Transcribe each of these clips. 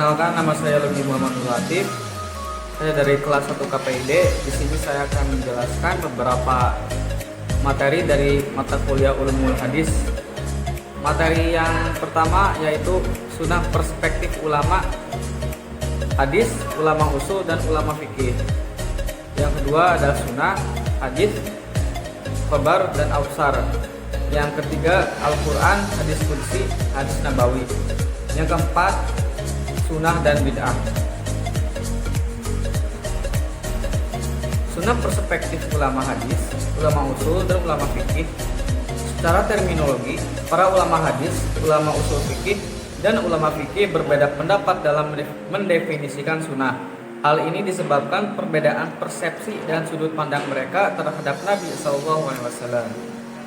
Perkenalkan, nama saya Lugi Muhammad Latif. Saya dari kelas 1 KPID. Di sini saya akan menjelaskan beberapa materi dari mata kuliah Ulumul Hadis. Materi yang pertama yaitu sunnah perspektif ulama hadis, ulama usul, dan ulama fikih. Yang kedua adalah sunnah, hadis, khabar, dan autsar. Yang ketiga Al-Quran, hadis qudsi, hadis nabawi. Yang keempat sunnah dan bid'ah. Sunnah perspektif ulama hadis, ulama usul, dan ulama fikih. Secara terminologi, para ulama hadis, ulama usul fikih, dan ulama fikih berbeda pendapat dalam mendefinisikan sunnah. Hal ini disebabkan perbedaan persepsi dan sudut pandang mereka terhadap Nabi SAW.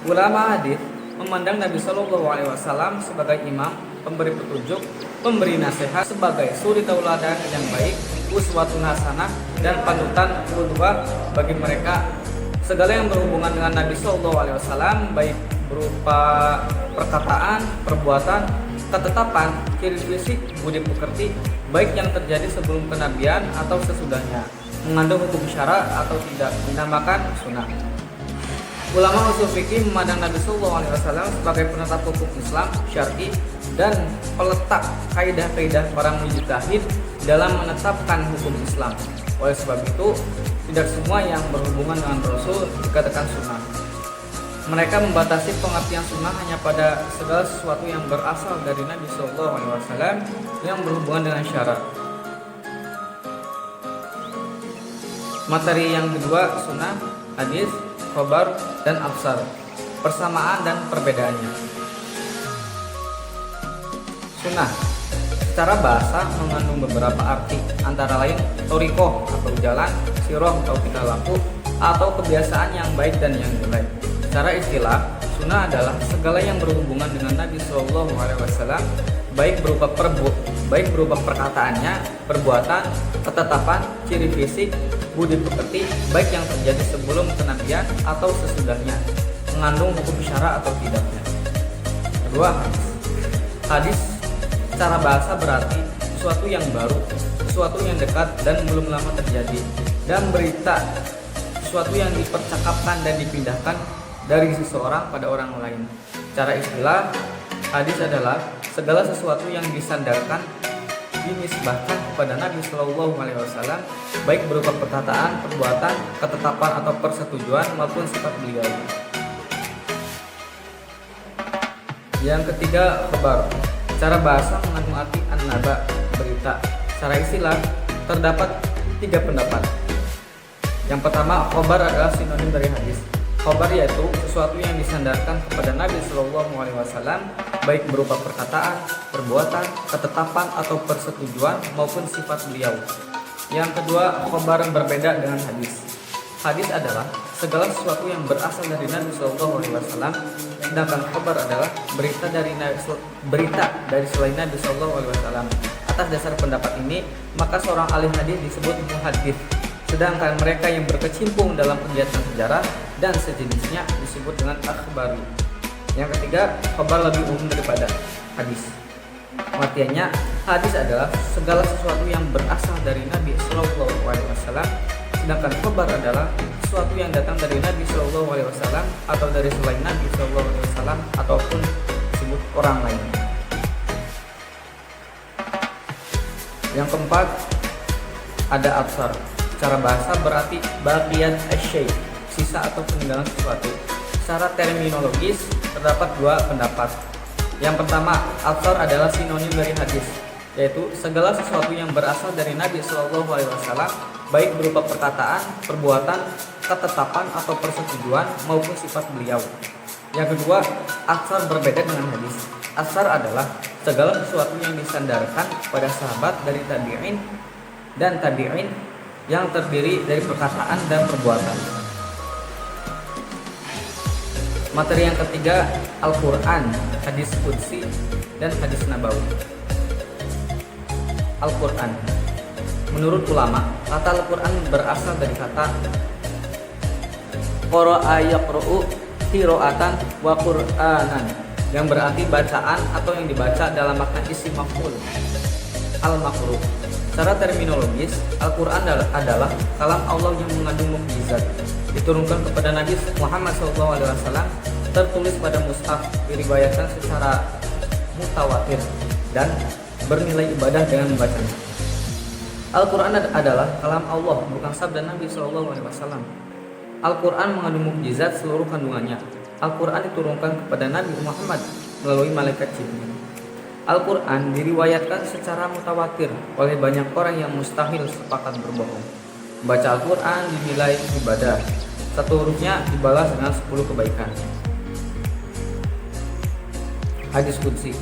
Ulama hadis memandang Nabi SAW sebagai imam, pemberi petunjuk, pemberi nasihat, sebagai suri tauladan yang baik, uswatun hasanah, dan panutan qudwah bagi mereka. Segala yang berhubungan dengan Nabi SAW, baik berupa perkataan, perbuatan, ketetapan, ciri fisik, budi pekerti, baik yang terjadi sebelum kenabian atau sesudahnya, mengandung hukum syara atau tidak, dinamakan sunnah. Ulama usul fikih memandang Nabi SAW sebagai penetap hukum Islam syar'i dan peletak kaidah-kaidah para mujtahid dalam menetapkan hukum Islam. Oleh sebab itu, tidak semua yang berhubungan dengan Rasul dikatakan sunnah. Mereka membatasi pengertian sunnah hanya pada segala sesuatu yang berasal dari Nabi SAW yang berhubungan dengan syarat. Materi yang kedua sunnah, hadis, khabar, dan autsar. Persamaan dan perbedaannya. Sunnah secara bahasa mengandung beberapa arti, antara lain thoriqoh atau jalan, siroh atau tingkah laku, atau kebiasaan yang baik dan yang jelek. Secara istilah, sunnah adalah segala yang berhubungan dengan Nabi SAW, baik berupa perkataannya, perbuatan, ketetapan, ciri fisik, budi pekerti, baik yang terjadi sebelum kenabian atau sesudahnya, mengandung hukum syara atau tidaknya. Kedua, hadis secara bahasa berarti sesuatu yang baru, sesuatu yang dekat dan belum lama terjadi, dan berita sesuatu yang dipercakapkan dan dipindahkan dari seseorang pada orang lain. Secara istilah, hadis adalah segala sesuatu yang disandarkan, dinisbahkan kepada Nabi SAW, baik berupa perkataan, perbuatan, ketetapan atau persetujuan maupun sifat beliau. Yang ketiga, khabar. Secara bahasa mengandung arti an-naba, berita. Secara istilah terdapat 3 pendapat. Yang pertama, khabar adalah sinonim dari hadis. Khabar yaitu sesuatu yang disandarkan kepada Nabi SAW, baik berupa perkataan, perbuatan, ketetapan atau persetujuan maupun sifat beliau. Yang kedua, khabar berbeda dengan hadis. Hadis adalah segala sesuatu yang berasal dari Nabi SAW, sedangkan khabar adalah berita dari selain Nabi SAW. Atas dasar pendapat ini, maka seorang ahli hadis disebut muhaddits, sedangkan mereka yang berkecimpung dalam kegiatan sejarah dan sejenisnya disebut dengan akhbari. Yang ketiga, khabar lebih umum daripada hadis. Pengertiannya, hadis adalah segala sesuatu yang berasal dari Nabi SAW, sedangkan khabar adalah sesuatu yang datang dari Nabi SAW atau dari selain Nabi SAW ataupun disebut orang lain. Yang keempat, ada autsar. Secara bahasa berarti baqiyat asy-syai', sisa atau peninggalan sesuatu. Secara terminologis terdapat 2 pendapat. Yang pertama, autsar adalah sinonim dari hadis, yaitu segala sesuatu yang berasal dari Nabi SAW, baik berupa perkataan, perbuatan, ketetapan atau persetujuan maupun sifat beliau. Yang kedua, autsar berbeda dengan hadis. Autsar adalah segala sesuatu yang disandarkan pada sahabat dari tabi'in dan tabi'in yang terdiri dari perkataan dan perbuatan. Materi yang ketiga, Al-Quran, hadis qudsi, dan hadis nabawi. Al-Quran. Menurut ulama, kata Al-Quran berasal dari kata qara'a yaqra'u qira'atan wa qur'anan, yang berarti bacaan atau yang dibaca dalam makna isim maf'ul. al-makhluk. Secara terminologis, Al-Quran adalah kalam Allah yang mengandung mukjizat, diturunkan kepada Nabi Muhammad SAW, tertulis pada mushaf, diriwayatkan secara mutawatir dan bernilai ibadah dengan membacanya. Al-Quran adalah kalam Allah, bukan sabda Nabi SAW. Al-Quran mengandung mukjizat seluruh kandungannya. Al-Quran diturunkan kepada Nabi Muhammad melalui malaikat Jibril. Al-Quran diriwayatkan secara mutawatir oleh banyak orang yang mustahil sepakat berbohong. Membaca Al-Quran dinilai ibadah. Satu hurufnya dibalas dengan 10 kebaikan. Hadis Qudsi.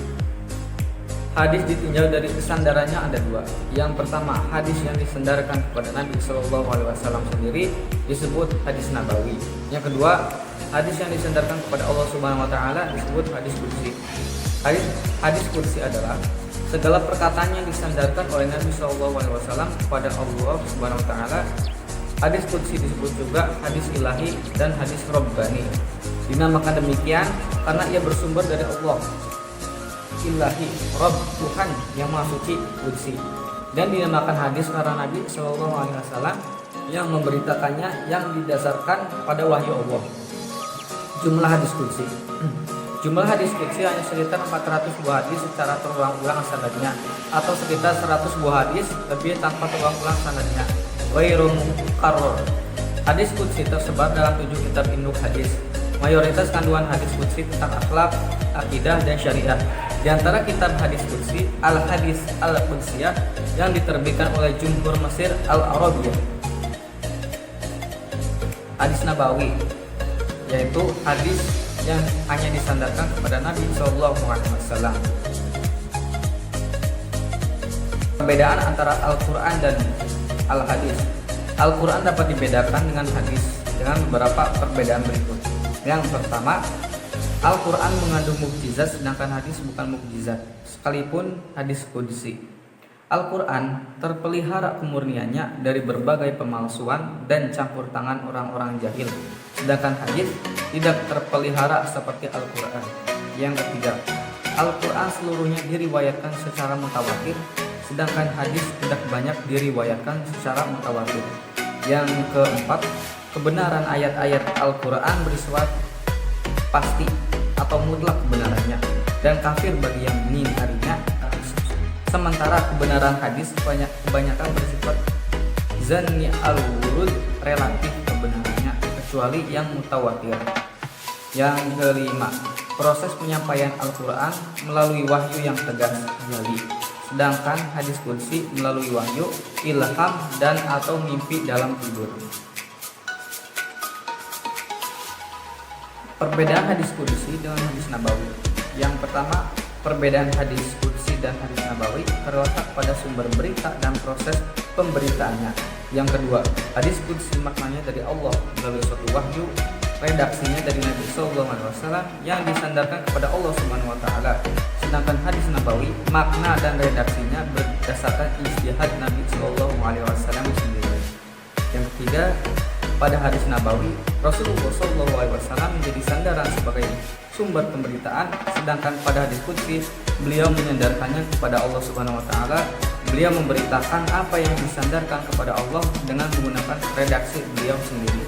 Hadis ditinjau dari kesandarannya ada dua. Yang pertama, hadis yang disandarkan kepada Nabi SAW sendiri disebut hadis nabawi. Yang kedua, hadis yang disandarkan kepada Allah Subhanahu Wa Taala disebut hadis Qudsi. Hadis Qudsi adalah segala perkataan yang disandarkan oleh Nabi SAW kepada Allah Subhanahu Wa Taala. Hadis Qudsi disebut juga hadis ilahi dan hadis Rabbani. Dinamakan demikian karena ia bersumber dari Allah. Ilahi, Rabb, Tuhan yang Maha Suci, Qudsi. Dan dinamakan hadis karena Nabi SAW yang memberitakannya yang didasarkan pada wahyu Allah. Jumlah hadis Qudsi. Jumlah hadis Qudsi hanya sekitar 400 buah hadis secara terulang-ulang sanadnya, atau sekitar 100 buah hadis lebih tanpa terulang-ulang sanadnya. Wairun mukarrar. Hadis Qudsi tersebar dalam 7 kitab induk hadis. Mayoritas kandungan hadis Qudsi tentang akhlak, akidah, dan syariah. Di antara kitab hadis Qudsi, Al-Hadis Al-Qudsiyah yang diterbitkan oleh Jumhur Mesir Al-Arabiyah. Hadis Nabawi, yaitu hadis yang hanya disandarkan kepada Nabi SAW. Perbedaan antara Al-Quran dan Al-Hadis. Al-Quran dapat dibedakan dengan hadis dengan beberapa perbedaan berikut. Yang pertama, Al-Quran mengandung mukjizat sedangkan hadis bukan mukjizat, sekalipun hadis Qudsi. Al-Quran terpelihara kemurniannya dari berbagai pemalsuan dan campur tangan orang-orang jahil, sedangkan hadis tidak terpelihara seperti Al-Quran. Yang ketiga, Al-Quran seluruhnya diriwayatkan secara mutawatir, sedangkan hadis tidak banyak diriwayatkan secara mutawatir. Yang keempat, kebenaran ayat-ayat Al-Quran bersifat pasti atau mutlak kebenarannya dan kafir bagi yang mengingkarinya. Sementara kebenaran hadis kebanyakan bersifat zanni al-wurud, relatif kebenarannya, kecuali yang mutawatir. Yang kelima, proses penyampaian Al-Quran melalui wahyu yang tegas jali, sedangkan hadis Qudsi melalui wahyu, ilham, dan atau mimpi dalam tidur. Perbedaan hadis Qudsi dengan hadis Nabawi. Yang pertama, perbedaan hadis Qudsi dan hadis Nabawi terletak pada sumber berita dan proses pemberitaannya. Yang kedua, hadis Qudsi maknanya dari Allah melalui suatu wahyu, redaksinya dari Nabi SAW yang disandarkan kepada Allah Subhanahu Wa Taala. Sedangkan hadis Nabawi makna dan redaksinya berdasarkan ijtihad Nabi SAW sendiri. Yang ketiga, pada hadis Nabawi, Rasulullah SAW menjadi sandaran sebagai sumber pemberitaan, sedangkan pada hadis Qudsi beliau menyandarkannya kepada Allah Subhanahu Wa Taala. Beliau memberitakan apa yang disandarkan kepada Allah dengan menggunakan redaksi beliau sendiri.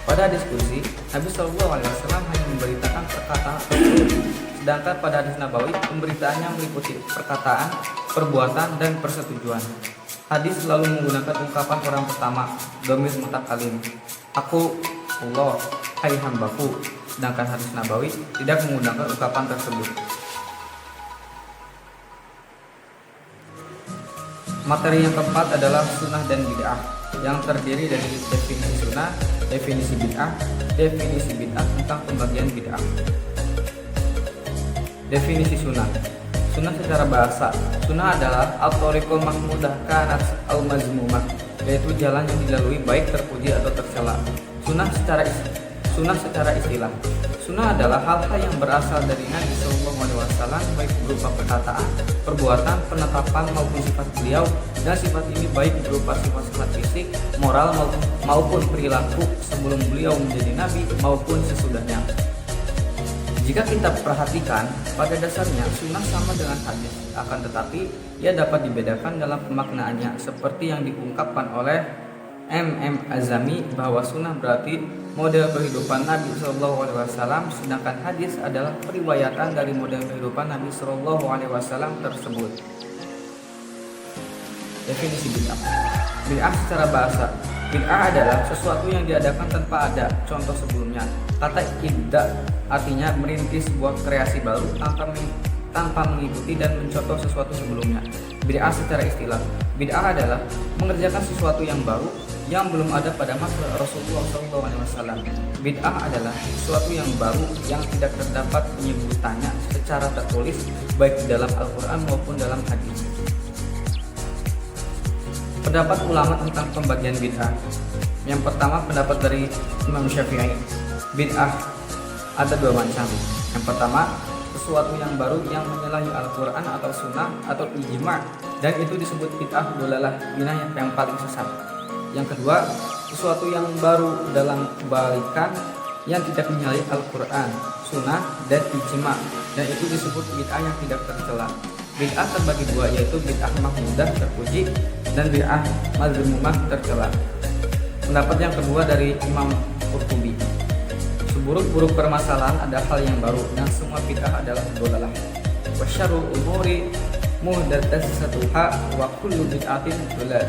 Pada hadis Qudsi, Nabi SAW hanya memberitakan perkataan tersebut, sedangkan pada hadis Nabawi pemberitaannya meliputi perkataan, perbuatan, dan persetujuan. Hadis selalu menggunakan ungkapan orang pertama, dhamir mutakalim, aku, Allah, hai hambaku. Sedangkan hadis Nabawi tidak menggunakan ungkapan tersebut. Materi yang keempat adalah sunnah dan bid'ah, yang terdiri dari definisi sunnah, definisi bid'ah tentang pembagian bid'ah. Definisi sunnah. Sunnah secara bahasa, sunnah adalah al-thariqul mahmudah kanat al-mazmumah, yaitu jalan yang dilalui baik terpuji atau tercela. Sunnah secara istilah. Sunnah adalah hal-hal yang berasal dari Nabi SAW, baik berupa perkataan, perbuatan, penetapan maupun sifat beliau, dan sifat ini baik berupa sifat-sifat fisik, moral maupun perilaku sebelum beliau menjadi Nabi maupun sesudahnya. Jika kita perhatikan, pada dasarnya sunnah sama dengan hadis, akan tetapi ia dapat dibedakan dalam pemaknaannya, seperti yang diungkapkan oleh M.M. Azami bahwa sunnah berarti model kehidupan Nabi SAW, sedangkan hadis adalah periwayatan dari model kehidupan Nabi SAW tersebut. Definisi bid'ah. Bid'ah secara bahasa. Bid'ah adalah sesuatu yang diadakan tanpa ada contoh sebelumnya. Kata ibda artinya merintis sebuah kreasi baru tanpa mengikuti dan mencontoh sesuatu sebelumnya. Bid'ah secara istilah. Bid'ah adalah mengerjakan sesuatu yang baru yang belum ada pada masa Rasulullah SAW. Bid'ah adalah sesuatu yang baru yang tidak terdapat penyebutannya secara tertulis baik di dalam Al-Quran maupun dalam hadis. Pendapat ulama tentang pembagian bid'ah. Yang pertama, pendapat dari Imam Syafi'i. Bid'ah ada dua macam. Yang pertama, sesuatu yang baru yang menyalahi Al-Quran atau Sunnah atau ijma', dan itu disebut bid'ah dolalah, bid'ah yang paling sesat. Yang kedua, sesuatu yang baru dalam kebalikan yang tidak menyalahi Al-Quran, Sunnah, dan ijma', dan itu disebut bid'ah yang tidak tercela. Bid'ah terbagi dua, yaitu bid'ah mahmudah terpuji dan bid'ah mazmumah tercela. Pendapat yang kedua dari Imam Qurtubi. Seburuk-buruk permasalahan ada hal yang baru dan semua bid'ah adalah dolalah. Wa syarrul umuri muhdatsatuha wa kullu bid'atin dolalah.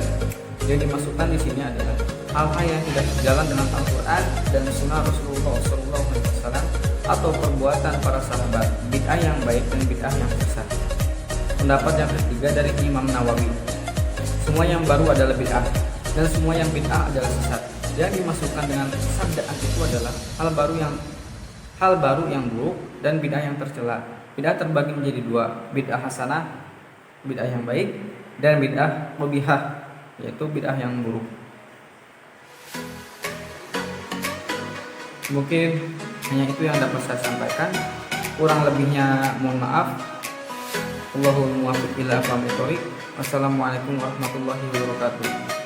Yang dimasukkan di sini adalah hal-hal yang tidak sejalan dengan Al-Quran dan Sunnah Rasulullah SAW atau perbuatan para sahabat, bid'ah yang baik dan bid'ah yang sesat. Pendapat yang ketiga dari Imam Nawawi. Semua yang baru adalah bid'ah dan semua yang bid'ah adalah sesat. Yang dimasukkan dengan sabdaan itu adalah hal baru yang buruk dan bid'ah yang tercela. Bid'ah terbagi menjadi dua, bid'ah hasanah, bid'ah yang baik, dan bid'ah qabihah, yaitu bid'ah yang buruk. Mungkin hanya itu yang dapat saya sampaikan. Kurang lebihnya mohon maaf. Allahumma muwaffiq ila aqwamit thoriq. Wassalamualaikum warahmatullahi wabarakatuh.